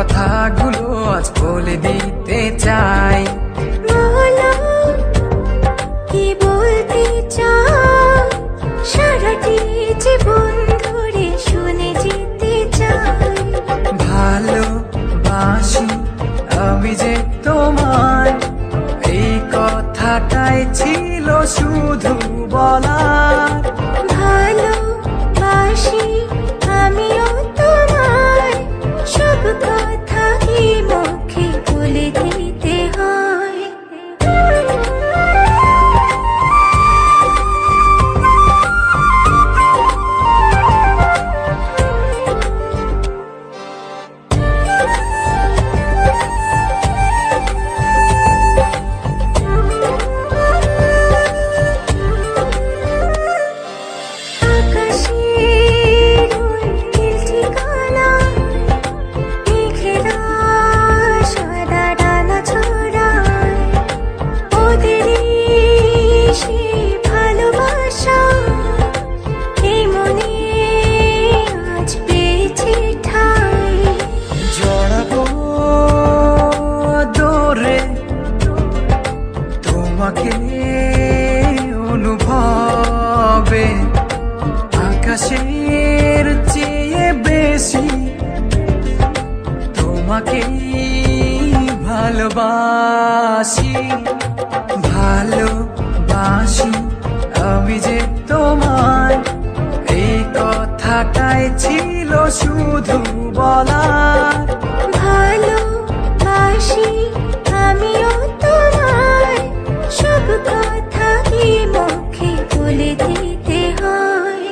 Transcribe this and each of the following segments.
কথাগুলো আজ বলে দিতে চাই। বলো কি বলতে চাও, সারাটি জীবন ধরে শুনে যেতে চাই। ভালোবাসি আমি যে তোমায়, এই কথাটাই ছিল শুধু বলার। ভালোবাসি আমিও তোমায়, সব কথা কি মুখে বলে দিতে হয়। আকাশের ওই নীল ঠিকানায় মেঘেরা সাদা ডানা ছড়ায়, ওদেরই সে ভালোবাসা এই মনে আজ পেয়েছে ঠাঁই। জড়াবো দৌড়ে তোমাকে অনুভবে, আকাশের চেয়ে বেশি তোমাকে ভালোবাসি। ভালোবাসি আমি যে তোমায়, এই কথাটাই ছিল শুধু বলার। ভালোবাসি আমিও তোমায়, সব কথা কি মুখে বলে দিতে হয়।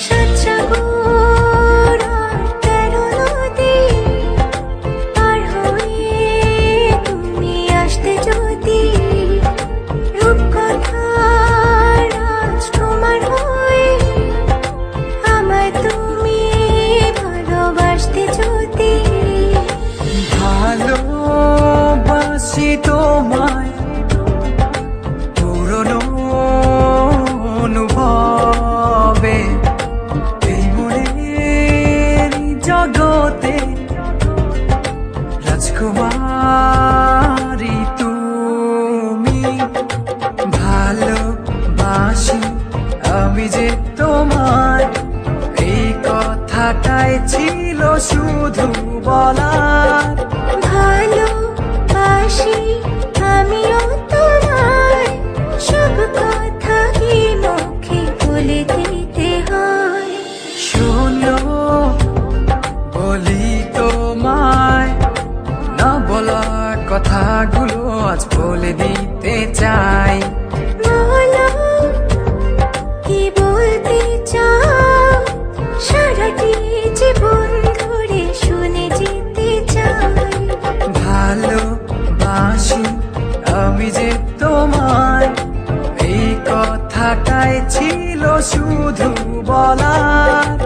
সাতসাগর আর 13 নদী পার হয়ে তুমি আসতে যদি, রূপকথার রাজকুমার হয়ে আমায় তুমি ভালোবাসতে যদি। ভালোবাসি তোমায় পুরনো অনুভবে, এই মনের জগতে রাজকুমারী তুমি। ভালোবাসি আমি যে তোমায়, এই কথাটাই ছিল শুধু বলার। ভালোবাসি আমিও তোমায়, সব কথা কি মুখে বলে দিতে হয়। শোনো বলি তোমায়, না বলা কথাগুলো আজ বলে দিতে চাই। বলো কি বলতে চাও, সারাটি জীবন ধরে শুনে যেতে চাই। ভালোবাসি আমি যে তোমায়, এই কথাটাই ছিল শুধু বলার।